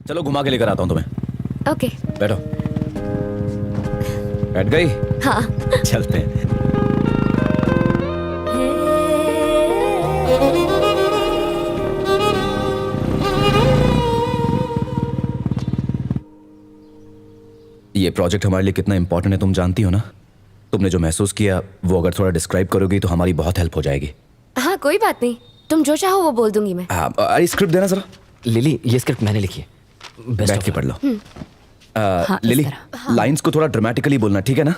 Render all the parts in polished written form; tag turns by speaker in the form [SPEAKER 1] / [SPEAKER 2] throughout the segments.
[SPEAKER 1] चलो घुमा के लेकर आता हूँ तुम्हें।
[SPEAKER 2] ओके।
[SPEAKER 1] बैठो। बैठ गई?
[SPEAKER 2] हाँ।
[SPEAKER 1] चलते हैं। ये प्रोजेक्ट हमारे लिए कितना इंपॉर्टेंट है तुम जानती हो ना। तुमने जो महसूस किया वो अगर थोड़ा डिस्क्राइब करोगी तो हमारी बहुत हेल्प हो जाएगी।
[SPEAKER 2] हाँ कोई बात नहीं, तुम जो चाहो वो बोल दूंगी मैं।
[SPEAKER 1] अरे स्क्रिप्ट देना जरा।
[SPEAKER 3] लिली, ये स्क्रिप्ट मैंने लिखी है।
[SPEAKER 1] बैठ के पढ़ लो।
[SPEAKER 3] हाँ, इस
[SPEAKER 1] लिली,
[SPEAKER 3] तरह।
[SPEAKER 1] लाइंस को थोड़ा ड्रामेटिकली बोलना, ठीक है ना?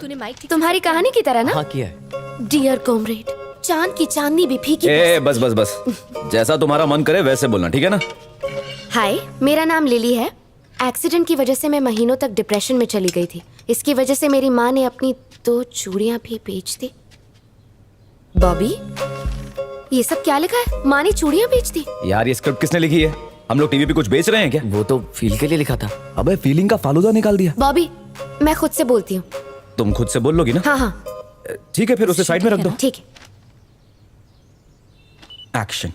[SPEAKER 2] तुम्हारी कहानी की तरह ना।
[SPEAKER 3] हाँ किया है।
[SPEAKER 2] डियर कॉमरेड, चांद की चांदनी भी फीकी।
[SPEAKER 1] बस बस बस, जैसा तुम्हारा मन करे वैसे बोलना, ठीक है ना?
[SPEAKER 2] हाय, मेरा नाम लिली है। एक्सीडेंट की वजह से मैं महीनों तक डिप्रेशन में चली गई थी। इसकी वजह से मेरी माँ ने अपनी 2 चूड़ियां भी बेच दी। बॉबी, ये सब क्या लिखा है? माँ ने चूड़ियां बेच दी?
[SPEAKER 1] यार ये स्क्रिप्ट किसने लिखी है? हम लोग टीवी पे कुछ बेच रहे हैं क्या?
[SPEAKER 3] वो तो फील के लिए लिखा था।
[SPEAKER 1] अबे फीलिंग का फालूदा निकाल दिया।
[SPEAKER 2] बॉबी, मैं खुद से बोलती हूँ।
[SPEAKER 1] तुम खुद से बोल लोगी ना?
[SPEAKER 2] हाँ हाँ
[SPEAKER 1] ठीक है, फिर उसे साइड में रख दो।
[SPEAKER 2] ठीक है।
[SPEAKER 1] एक्शन।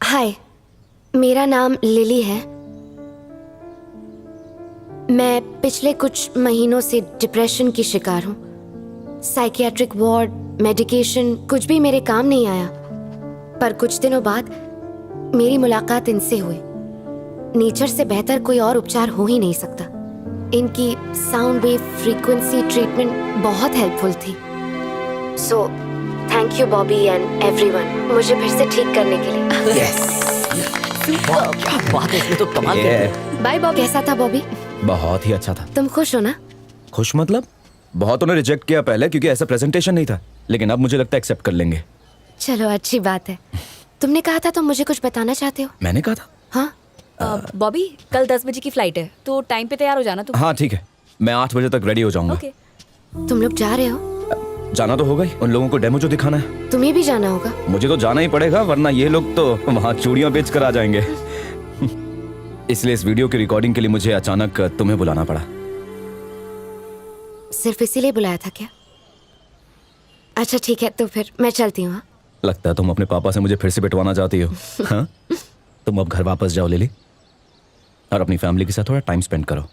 [SPEAKER 2] हाय, मेरा नाम लिली है। मैं पिछले कुछ महीनों से डिप्रेशन की शिकार हूँ। साइकियाट्रिक वार्ड, मेडिकेशन, कुछ भी मेरे काम नहीं आया। पर कुछ दिनों बाद मेरी मुलाकात इनसे हुई। नेचर से बेहतर कोई और उपचार हो ही नहीं सकता। इनकी साउंड वेव फ्रीक्वेंसी ट्रीटमेंट बहुत हेल्पफुल थी। So thank you Bobby and everyone, मुझे फिर से ठीक करने के लिए।
[SPEAKER 3] वाह, क्या बात है, इसमें तो कमाल कर।
[SPEAKER 2] बाय बॉबी। कैसा था बॉबी?
[SPEAKER 1] बहुत ही अच्छा था।
[SPEAKER 2] तुम खुश हो ना?
[SPEAKER 1] खुश मतलब? बहुतों ने रिजेक्ट किया पहले क्योंकि ऐसा प्रेजेंटेशन नहीं था, लेकिन अब मुझे लगता है एक्सेप्ट कर लेंगे।
[SPEAKER 2] चलो अच्छी बात है। तुमने कहा था तुम मुझे कुछ बताना चाहते हो।
[SPEAKER 1] मैंने कहा था?
[SPEAKER 2] हाँ।
[SPEAKER 4] बॉबी, कल 10 बजे की फ्लाइट है तो टाइम पे तैयार हो जाना तुम।
[SPEAKER 1] हाँ ठीक है, मैं 8 बजे तक रेडी हो जाऊंगा।
[SPEAKER 4] ओके।
[SPEAKER 2] तुम लोग जा रहे हो?
[SPEAKER 1] जाना तो होगा ही, उन लोगों को डेमो जो दिखाना है।
[SPEAKER 2] तुम्हें भी जाना होगा।
[SPEAKER 1] मुझे तो जाना ही पड़ेगा, वरना ये लोग तो वहाँ चूड़ियां बेच कर आ जाएंगे। इसलिए इस वीडियो की रिकॉर्डिंग के लिए मुझे अचानक तुम्हें बुलाना पड़ा।
[SPEAKER 2] सिर्फ इसीलिए बुलाया था क्या? अच्छा ठीक है, तो फिर मैं चलती हूँ।
[SPEAKER 1] लगता है तुम अपने पापा से मुझे फिर से बिठवाना चाहती हो। हाँ? तुम अब घर वापस जाओ लिली, और अपनी फैमिली के साथ थोड़ा टाइम स्पेंड करो।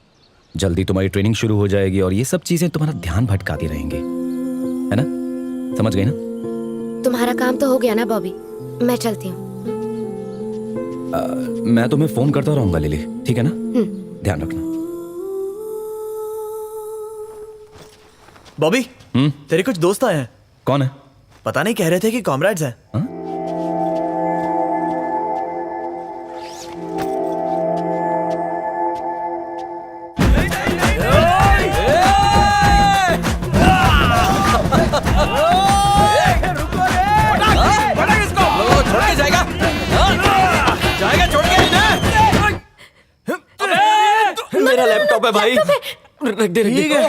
[SPEAKER 1] जल्दी तुम्हारी ट्रेनिंग शुरू हो जाएगी और ये सब चीजें तुम्हारा ध्यान भटकाती रहेंगी, है ना? समझ गई ना?
[SPEAKER 2] तुम्हारा काम तो हो गया ना बॉबी, मैं चलती हूँ।
[SPEAKER 1] मैं तुम्हें फोन करता रहूंगा लिली, ठीक है ना? ध्यान रखना।
[SPEAKER 5] बॉबी, तेरे कुछ दोस्त आए हैं।
[SPEAKER 1] कौन है?
[SPEAKER 5] पता नहीं, कह रहे थे कि कॉमरेड्स हैं।
[SPEAKER 3] मेरा लैपटॉप है भाई। रख दे, ठीक है।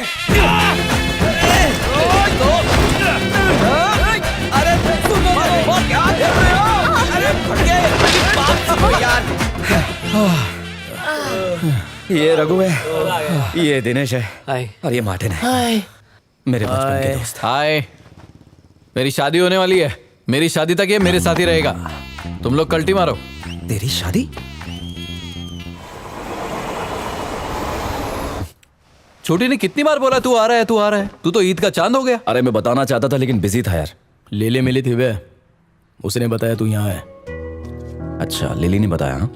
[SPEAKER 1] ये रघु है, ये दिनेश है,
[SPEAKER 3] हाय।
[SPEAKER 1] और ये मार्टिन है, मेरे बचपन के दोस्त।
[SPEAKER 6] हाय, मेरी शादी होने वाली है। मेरी शादी तक ये मेरे साथ ही रहेगा। तुम लोग कल्टी मारो।
[SPEAKER 1] तेरी शादी?
[SPEAKER 6] छोटी ने कितनी बार बोला तू आ रहा है, तू आ रहा है। तू तो ईद का चांद हो गया।
[SPEAKER 1] अरे मैं बताना चाहता था लेकिन बिजी था यार।
[SPEAKER 3] लेले मिली थी वे, उसने बताया तू यहाँ है।
[SPEAKER 1] अच्छा, लिली ने बताया? हाँ?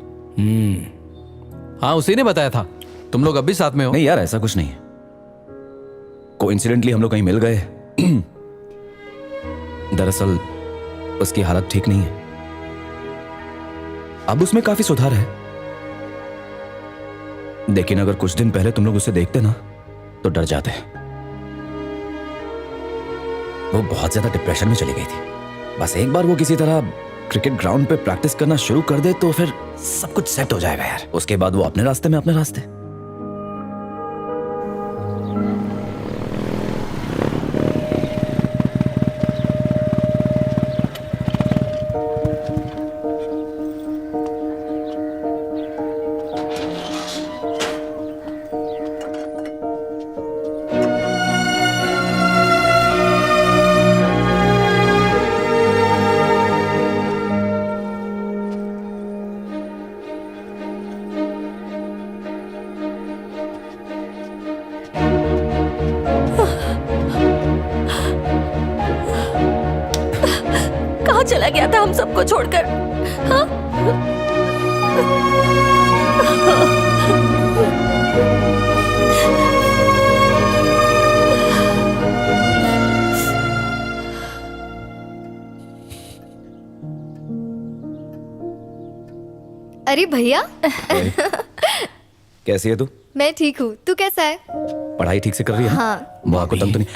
[SPEAKER 6] हाँ, उसी ने बताया था। तुम लोग अब भी साथ में हो?
[SPEAKER 1] नहीं यार, ऐसा कुछ नहीं है। कोइंसिडेंटली हम लोग कहीं मिल गए। दरअसल उसकी हालत ठीक नहीं है। अब उसमें काफी सुधार है, लेकिन अगर कुछ दिन पहले तुम लोग उसे देखते ना तो डर जाते। वो बहुत ज्यादा डिप्रेशन में चली गई थी। बस एक बार वो किसी तरह क्रिकेट ग्राउंड पे प्रैक्टिस करना शुरू कर दे तो फिर सब कुछ सेट हो जाएगा यार। उसके बाद वो अपने रास्ते में अपने रास्ते।
[SPEAKER 7] गया था हम सबको छोड़कर। हाँ?
[SPEAKER 2] अरे भैया,
[SPEAKER 1] कैसी है तू?
[SPEAKER 2] मैं ठीक हूँ, तू कैसा है?
[SPEAKER 1] पढ़ाई ठीक से कर रही है?
[SPEAKER 2] हाँ।
[SPEAKER 1] माँ को तंग तो नहीं?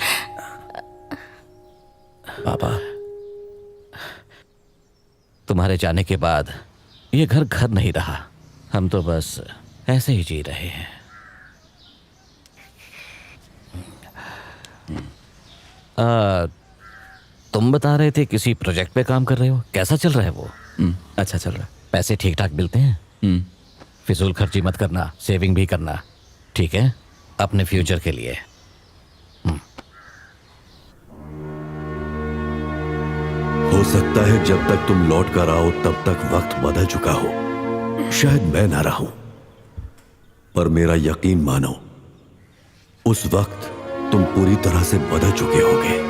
[SPEAKER 1] पापा,
[SPEAKER 6] तुम्हारे जाने के बाद ये घर घर नहीं रहा। हम तो बस ऐसे ही जी रहे हैं। तुम बता रहे थे किसी प्रोजेक्ट पे काम कर रहे हो, कैसा चल रहा है वो?
[SPEAKER 1] अच्छा चल रहा है।
[SPEAKER 6] पैसे ठीक ठाक मिलते हैं? फिजूल खर्ची मत करना, सेविंग भी करना, ठीक है? अपने फ्यूचर के लिए।
[SPEAKER 8] हो सकता है जब तक तुम लौट कर आओ तब तक वक्त बदल चुका हो। शायद मैं ना रहूं, पर मेरा यकीन मानो, उस वक्त तुम पूरी तरह से बदल चुके होगे।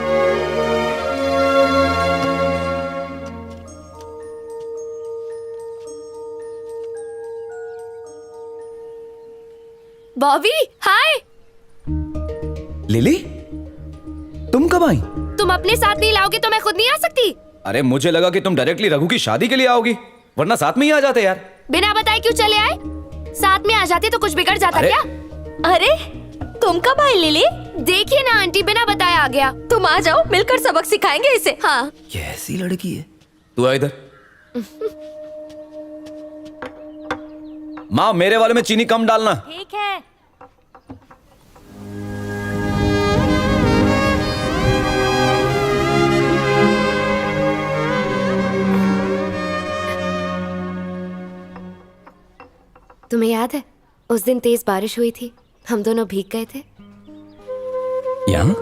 [SPEAKER 2] बॉबी, हाय।
[SPEAKER 1] लिली, तुम कब आई?
[SPEAKER 2] तुम अपने साथ नहीं लाओगे तो मैं खुद नहीं आ सकती।
[SPEAKER 1] अरे मुझे लगा कि तुम डायरेक्टली रघु की शादी के लिए आओगी, वरना साथ में ही आ जाते यार।
[SPEAKER 2] बिना बताए क्यों चले आए? साथ में आ जाते तो कुछ बिगड़ जाता
[SPEAKER 1] अरे,
[SPEAKER 2] क्या?
[SPEAKER 7] अरे तुम कब आई लिली?
[SPEAKER 2] देखिए ना आंटी, बिना बताए आ गया।
[SPEAKER 7] तुम आ जाओ, मिलकर सबक सिखाएंगे इसे।
[SPEAKER 2] हाँ।
[SPEAKER 1] कैसी लड़की है? तू आ इधर। माँ, मेरे वाले में चीनी कम डालना।
[SPEAKER 7] ठीक है।
[SPEAKER 2] तुम्हें याद है उस दिन तेज बारिश हुई थी, हम दोनों भीग गए थे।
[SPEAKER 1] यहाँ?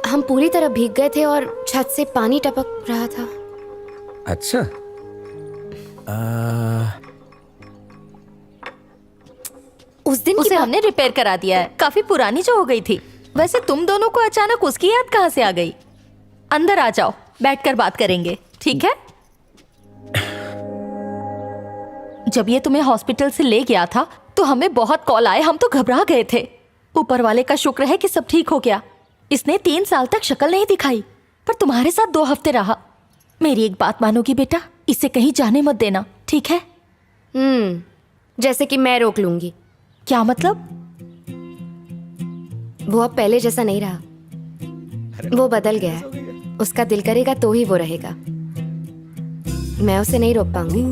[SPEAKER 2] हम पूरी तरह भीग गए थे और छत से पानी टपक रहा था।
[SPEAKER 1] अच्छा।
[SPEAKER 2] उस दिन की
[SPEAKER 7] उसे हमने रिपेयर करा दिया है, काफी पुरानी जो हो गई थी। वैसे तुम दोनों को अचानक उसकी याद कहाँ से आ गई? अंदर आ जाओ, बैठकर बात करेंगे, ठीक है? जब ये तुम्हें हॉस्पिटल से ले गया था तो हमें बहुत कॉल आए, हम तो घबरा गए थे। ऊपर वाले का शुक्र है कि सब ठीक हो गया। इसने 3 साल तक शक्ल नहीं दिखाई, पर तुम्हारे साथ 2 हफ्ते रहा। मेरी एक बात मानोगी बेटा, इसे कहीं जाने मत देना, ठीक है?
[SPEAKER 2] जैसे कि मैं रोक लूंगी।
[SPEAKER 7] क्या मतलब?
[SPEAKER 2] वो अब पहले जैसा नहीं रहा, वो बदल गया है। उसका दिल करेगा तो ही वो रहेगा, मैं उसे नहीं रोक पाऊंगी।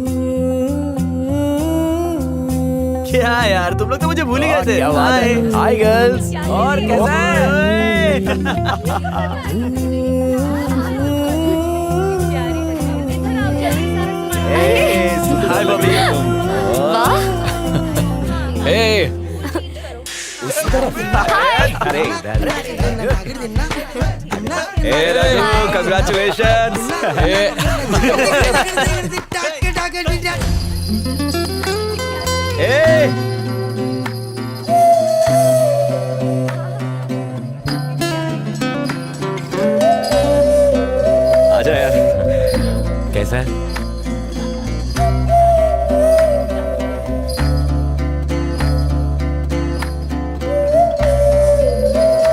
[SPEAKER 5] क्या यार, तुम लोग तो मुझे भूल ही गए थे।
[SPEAKER 3] क्या बात है? हाय गर्ल्स, और कैसा है?
[SPEAKER 5] हाय बॉबी।
[SPEAKER 6] ए,
[SPEAKER 1] अरे ए रघु, कंग्रेचुलेशंस। ए आजा यार।
[SPEAKER 3] कैसा है?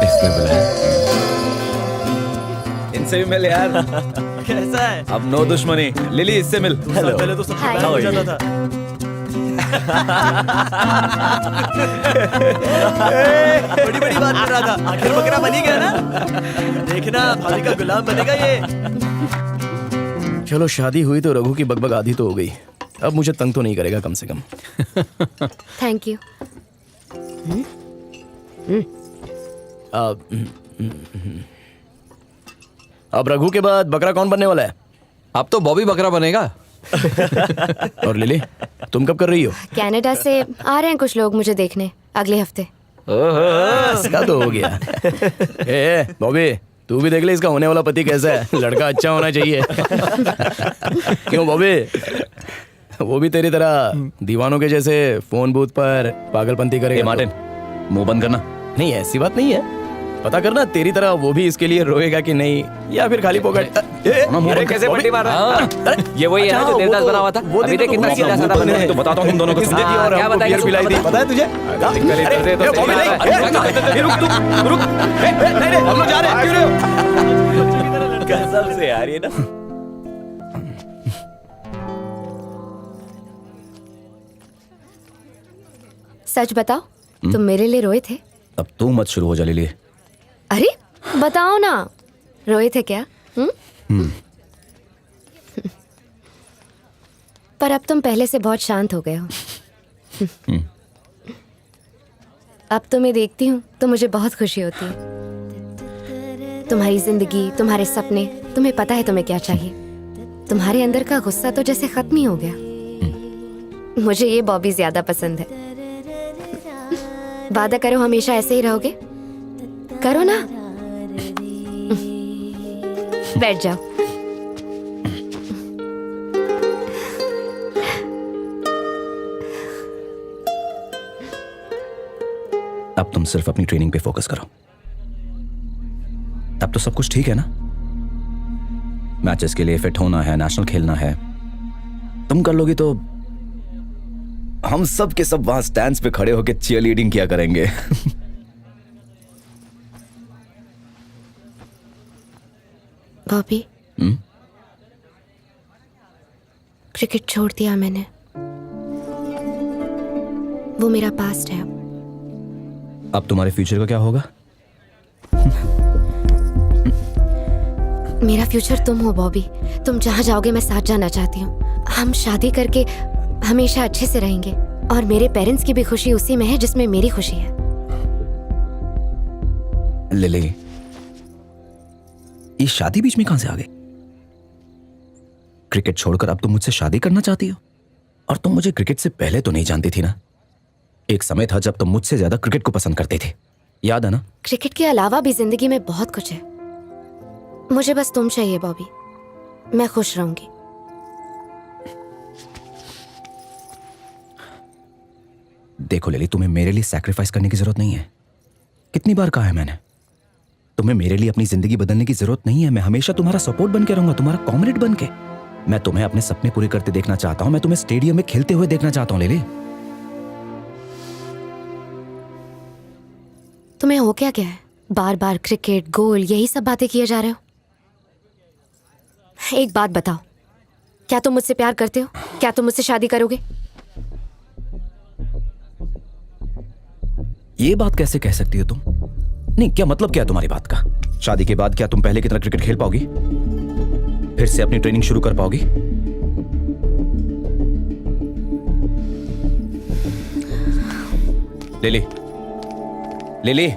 [SPEAKER 1] इसने बुलाया। इनसे भी मिल यार।
[SPEAKER 5] कैसा है?
[SPEAKER 1] अब नो दुश्मनी। लिली, इससे मिल।
[SPEAKER 5] पहले तो सबसे
[SPEAKER 2] हाय।
[SPEAKER 5] प्यारा हो जाता था। बड़ी बड़ी बात कर रहा था, आखिर बकरा बनी गया ना। देखना, भाभी का गुलाम बनेगा ये।
[SPEAKER 3] चलो, शादी हुई तो रघु की बकबक आधी तो हो गई। अब मुझे तंग तो नहीं करेगा कम से कम।
[SPEAKER 2] Thank you.
[SPEAKER 3] अब रघु के बाद बकरा कौन बनने वाला है?
[SPEAKER 6] अब तो बॉबी बकरा बनेगा।
[SPEAKER 3] और लिली, तुम कब कर रही हो?
[SPEAKER 2] कनाडा से आ रहे हैं कुछ लोग मुझे देखने अगले हफ्ते।
[SPEAKER 3] इसका तो हो गया। ए बॉबी, तू भी देख ले इसका होने वाला पति कैसा है। लड़का अच्छा होना चाहिए। क्यों बॉबी? वो भी तेरी तरह दीवानों के जैसे फोन बूथ पर पागलपंती करेगा?
[SPEAKER 1] मार्टिन, मुंह बंद करना।
[SPEAKER 3] नहीं, ऐसी बात नहीं है। पता करना तेरी तरह वो भी इसके लिए रोएगा कि नहीं, या फिर खाली पॉकेट।
[SPEAKER 1] अरे
[SPEAKER 5] कैसे पट्टी मार रहा है? ये वही है ना
[SPEAKER 3] अच्छा,
[SPEAKER 5] जो
[SPEAKER 3] वो
[SPEAKER 5] देवदास
[SPEAKER 3] तो-
[SPEAKER 5] बना हुआ था।
[SPEAKER 3] वो
[SPEAKER 5] अभी
[SPEAKER 3] दिन
[SPEAKER 5] देख
[SPEAKER 3] तो
[SPEAKER 5] कितना
[SPEAKER 3] तुम
[SPEAKER 5] सीधा
[SPEAKER 3] लोग
[SPEAKER 5] साधा
[SPEAKER 3] तो
[SPEAKER 5] बना है।
[SPEAKER 1] तो बताता हूँ तुम दोनों को
[SPEAKER 3] किसने
[SPEAKER 1] सुना।
[SPEAKER 3] दी और
[SPEAKER 5] क्या
[SPEAKER 3] हमको
[SPEAKER 5] बताएगा
[SPEAKER 3] बियर
[SPEAKER 5] तू?
[SPEAKER 3] पिलाई थी, पता है तुझे?
[SPEAKER 5] दे तो
[SPEAKER 3] बॉबी
[SPEAKER 5] सही
[SPEAKER 3] नहीं,
[SPEAKER 5] बात है।
[SPEAKER 3] रुक तू, रुक। नहीं, हम लोग जा रहे हैं, क्यों रहे हो?
[SPEAKER 5] कसम से यार ये ना।
[SPEAKER 2] सच बताओ, तुम मेरे लिए रोए थे?
[SPEAKER 1] अब तू मत शुरू हो जा लिली।
[SPEAKER 2] अरे बताओ ना, रोए थे क्या? पर अब तुम पहले से बहुत शांत हो गए हो। अब तुम्हें देखती हूँ तो मुझे बहुत खुशी होती है। तुम्हारी जिंदगी, तुम्हारे सपने, तुम्हें पता है तुम्हें क्या चाहिए। तुम्हारे अंदर का गुस्सा तो जैसे खत्म ही हो गया। मुझे ये बॉबी ज्यादा पसंद है। वादा करो हमेशा ऐसे ही रहोगे, करो ना। बैठ जाओ।
[SPEAKER 1] अब तुम सिर्फ अपनी ट्रेनिंग पे फोकस करो। अब तो सब कुछ ठीक है ना? मैचेस के लिए फिट होना है, नेशनल खेलना है, तुम कर लोगी तो हम सब के सब वहां स्टैंड्स पे खड़े होकर चीयर लीडिंग किया करेंगे।
[SPEAKER 2] बॉबी, क्रिकेट छोड़ दिया मैंने। वो मेरा पास्ट है।
[SPEAKER 1] अब तुम्हारे फ्यूचर का क्या होगा?
[SPEAKER 2] मेरा फ्यूचर तुम हो बॉबी। तुम जहां जाओगे मैं साथ जाना चाहती हूँ। हम शादी करके हमेशा अच्छे से रहेंगे और मेरे पेरेंट्स की भी खुशी उसी में है जिसमें मेरी खुशी है।
[SPEAKER 1] लिली, ये शादी बीच में कहां से आ गई? क्रिकेट छोड़कर अब तुम मुझसे शादी करना चाहती हो? और तुम मुझे क्रिकेट से पहले तो नहीं जानती थी ना? एक समय था जब तुम मुझसे ज्यादा क्रिकेट को पसंद करते थे, याद है ना?
[SPEAKER 2] क्रिकेट के अलावा भी जिंदगी में बहुत कुछ है। मुझे बस तुम चाहिए बॉबी, मैं खुश रहूंगी।
[SPEAKER 1] देखो लिली, तुम्हें मेरे लिए सैक्रिफाइस करने की जरूरत नहीं है। कितनी बार कहा है मैंने, तुम्हें मेरे लिए अपनी जिंदगी बदलने की जरूरत नहीं है। मैं हमेशा तुम्हारा सपोर्ट बन के रहूंगा, तुम्हारा कॉमरेड बन के। मैं तुम्हें अपने सपने पूरे करते देखना चाहता हूं। मैं तुम्हें स्टेडियम में खेलते हुए देखना चाहता हूं लिली।
[SPEAKER 2] तुम्हें हो क्या है? बार बार क्रिकेट, गोल, यही सब बातें किए जा रहे हो। एक बात बताओ, क्या तुम मुझसे प्यार करते हो? क्या तुम मुझसे शादी करोगे?
[SPEAKER 1] ये बात कैसे कह सकती हो तुम? नहीं, क्या मतलब क्या है तुम्हारी बात का? शादी के बाद क्या तुम पहले की तरह क्रिकेट खेल पाओगी? फिर से अपनी ट्रेनिंग शुरू कर पाओगी? Lily, lily,